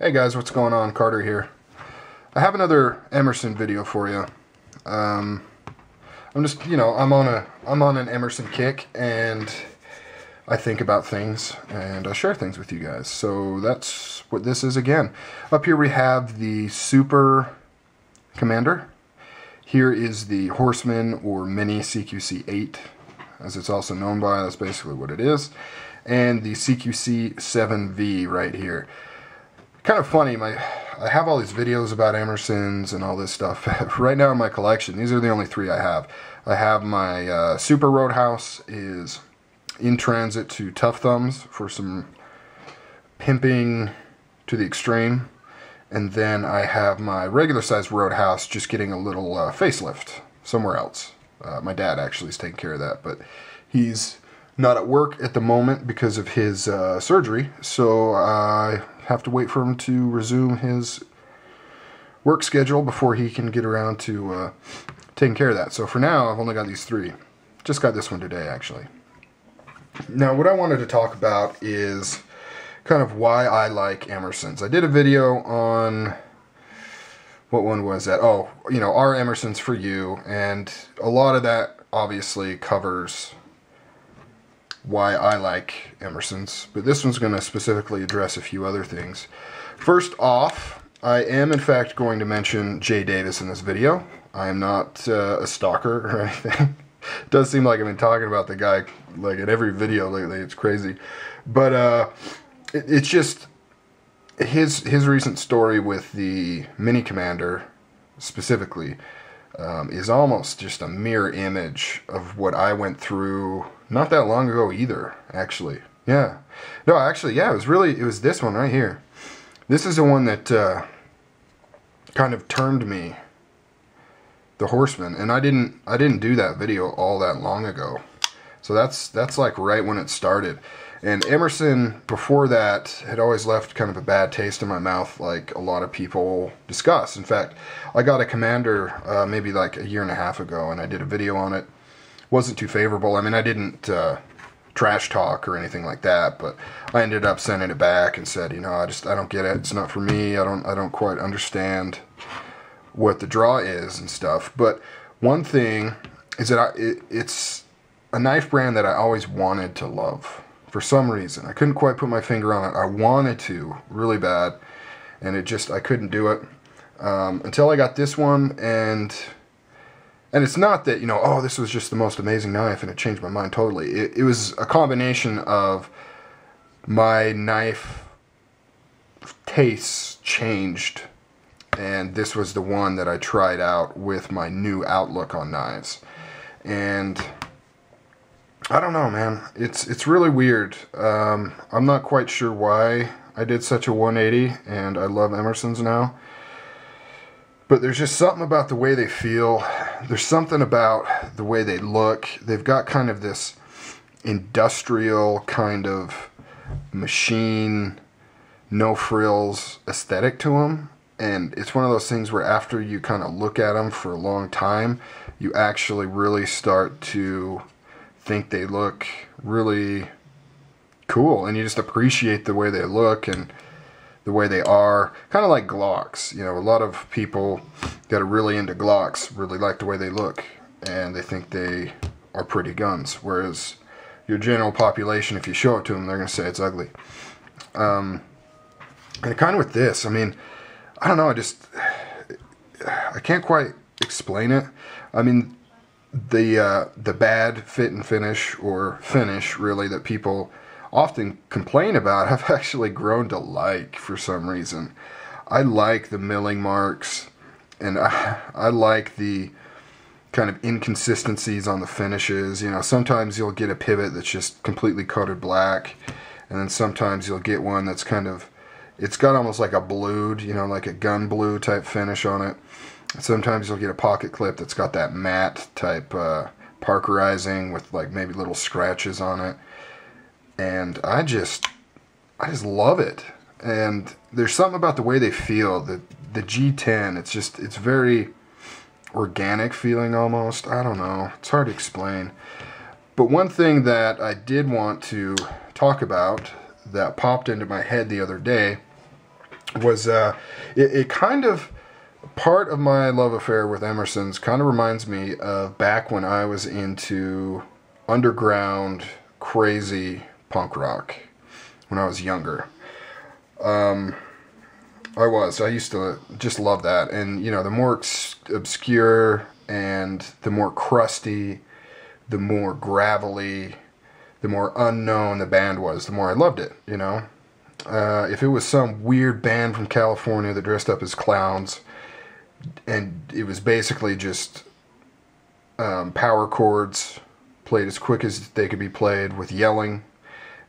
Hey guys, what's going on? Carter here. I have another Emerson video for you. I'm just, I'm on an Emerson kick, and I think about things and I share things with you guys. So that's what this is again. Up here we have the Super Commander. Here is the Horseman or Mini CQC-8, as it's also known by. That's basically what it is. And the CQC-7V right here. Kind of funny, I have all these videos about Emersons and all this stuff. Right now in my collection, these are the only three I have. I have my Super Roadhouse is in transit to Tough Thumbs for some pimping to the extreme. And then I have my regular sized Roadhouse just getting a little facelift somewhere else. My dad actually is taking care of that, but he's not at work at the moment because of his surgery, so I have to wait for him to resume his work schedule before he can get around to taking care of that. So for now, I've only got these three. Just got this one today, actually. Now, what I wanted to talk about is kind of why I like Emersons. I did a video on, what one was that? Oh, are Emersons for you? And a lot of that obviously covers why I like Emersons, but this one's going to specifically address a few other things. First off, I am in fact going to mention Jay Davis in this video. I am not a stalker or anything. It does seem like I've been talking about the guy like in every video lately. It's crazy, but it's just his recent story with the Mini Commander specifically is almost just a mirror image of what I went through not that long ago either, actually. Yeah. No, actually, yeah, it was this one right here. This is the one that kind of turned me, the Horseman, and I didn't do that video all that long ago. So that's like right when it started. And Emerson, before that, had always left kind of a bad taste in my mouth, like a lot of people discuss. In fact, I got a Commander maybe like a year and a half ago, and I did a video on it. Wasn't too favorable. I mean, I didn't trash talk or anything like that, but I ended up sending it back and said, I don't get it. It's not for me. I don't quite understand what the draw is and stuff. But one thing is that it's a knife brand that I always wanted to love. For some reason, I couldn't quite put my finger on it. I wanted to really bad, and I couldn't do it until I got this one. And it's not that oh, this was just the most amazing knife and it changed my mind totally. It was a combination of my knife tastes changed, and this was the one that I tried out with my new outlook on knives. And I don't know, man. It's really weird. I'm not quite sure why I did such a 180, and I love Emersons now. But there's just something about the way they feel. There's something about the way they look. They've got kind of this industrial kind of machine, no frills aesthetic to them. And it's one of those things where after you kind of look at them for a long time, you actually really start to think they look really cool, and you just appreciate the way they look and the way they are. Kind of like Glocks. A lot of people that are really into Glocks really like the way they look, and they think they are pretty guns, whereas your general population, if you show it to them, they're going to say it's ugly. And kind of with this, I mean, I don't know, I can't quite explain it. I mean, the bad fit and finish, or finish really, that people often complain about, I've actually grown to like for some reason. I like the milling marks, and I like the kind of inconsistencies on the finishes. Sometimes you'll get a pivot that's just completely coated black, and then sometimes you'll get one that's kind of, it's got almost like a blued, like a gun blue type finish on it. Sometimes you'll get a pocket clip that's got that matte type parkerizing with like maybe little scratches on it. And I just love it. And there's something about the way they feel. The G10, it's very organic feeling almost. I don't know. It's hard to explain. But one thing that I did want to talk about that popped into my head the other day was it kind of, part of my love affair with Emerson's kind of reminds me of back when I was into underground, crazy punk rock when I was younger. I used to just love that. And, you know, the more obscure and the more crusty, the more gravelly, the more unknown the band was, the more I loved it, you know. If it was some weird band from California that dressed up as clowns, and it was basically just power chords played as quick as they could be played with yelling,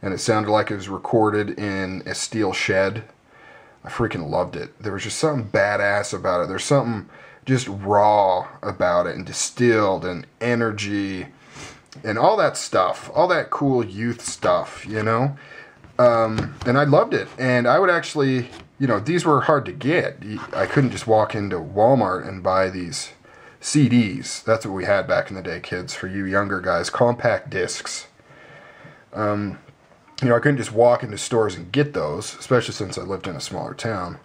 and it sounded like it was recorded in a steel shed, I freaking loved it. There was just something badass about it. There's something just raw about it, and distilled, and energy, and all that stuff, all that cool youth stuff, you know. And I loved it. And I would actually, you know, these were hard to get. I couldn't just walk into Walmart and buy these CDs. That's what we had back in the day, kids. For you younger guys, compact discs. You know, I couldn't just walk into stores and get those, especially since I lived in a smaller town.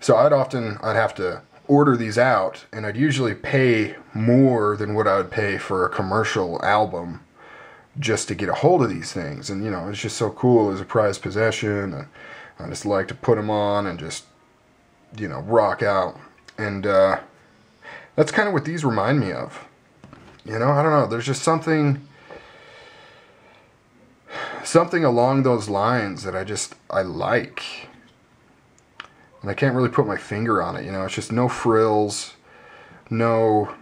So I'd have to order these out, and I'd usually pay more than what I would pay for a commercial album just to get a hold of these things. And, you know, it's just so cool as a prized possession, and I just like to put them on and just, you know, rock out. And that's kind of what these remind me of. You know, I don't know, there's just something along those lines that I like. And I can't really put my finger on it, you know. It's just no frills, no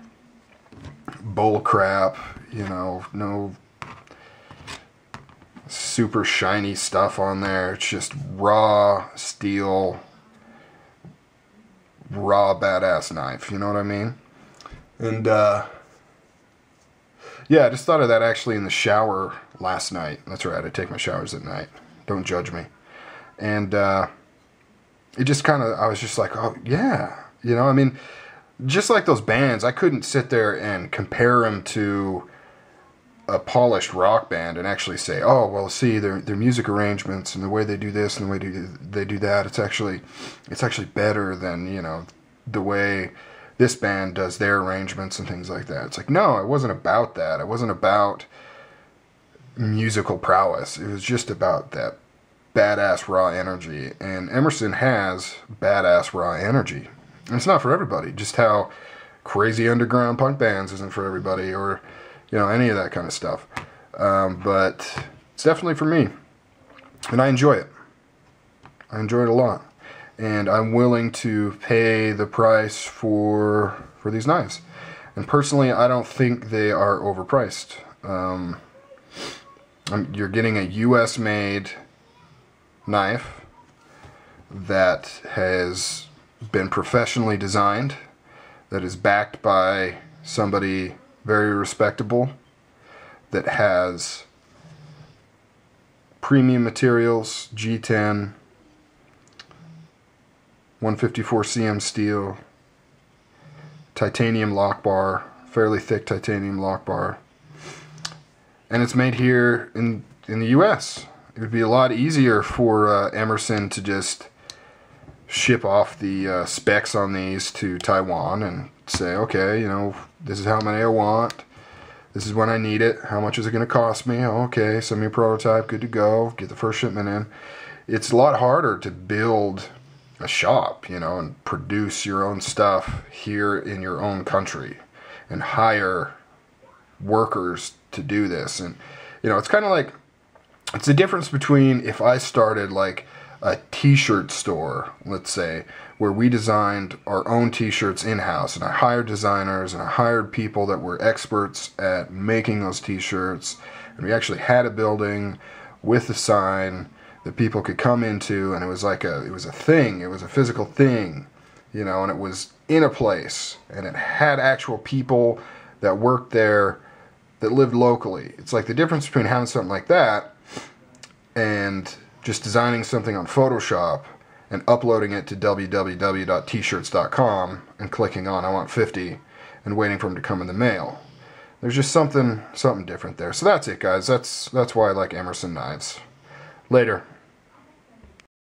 bull crap, you know, no super shiny stuff on there. It's just raw steel, raw badass knife, you know what I mean? And yeah, I just thought of that actually in the shower last night. That's right, I take my showers at night. Don't judge me. And it just kind of, I was just like, oh yeah, you know, I mean, just like those bands, I couldn't sit there and compare them to a polished rock band and actually say, oh, well, see, their music arrangements and the way they do this and the way they do that, it's actually better than, you know, the way this band does their arrangements and things like that. It's like, no, it wasn't about that. It wasn't about musical prowess. It was just about that badass raw energy. And Emerson has badass raw energy. And it's not for everybody. Just how crazy underground punk bands isn't for everybody, or, you know, any of that kind of stuff. But it's definitely for me. And I enjoy it. I enjoy it a lot. And I'm willing to pay the price for these knives. And personally, I don't think they are overpriced. You're getting a US-made knife that has been professionally designed, that is backed by somebody very respectable, that has premium materials, G10, 154 cm steel, titanium lock bar, fairly thick titanium lock bar, and it's made here in the US. It would be a lot easier for Emerson to just ship off the specs on these to Taiwan and say, okay, you know, this is how many I want, this is when I need it, how much is it going to cost me, okay, send me a prototype, good to go, get the first shipment in. It's a lot harder to build a shop, you know, and produce your own stuff here in your own country and hire workers to do this. And, you know, it's kind of like, it's the difference between if I started like a t-shirt store, let's say, where we designed our own t-shirts in-house, and I hired designers and I hired people that were experts at making those t-shirts, and we actually had a building with a sign that people could come into, and it was like it was a thing, it was a physical thing, you know, and it was in a place, and it had actual people that worked there that lived locally. It's like the difference between having something like that and just designing something on Photoshop and uploading it to www.tshirts.com and clicking on I want 50 and waiting for them to come in the mail. There's just something different there. So that's it, guys. That's why I like Emerson knives. Later.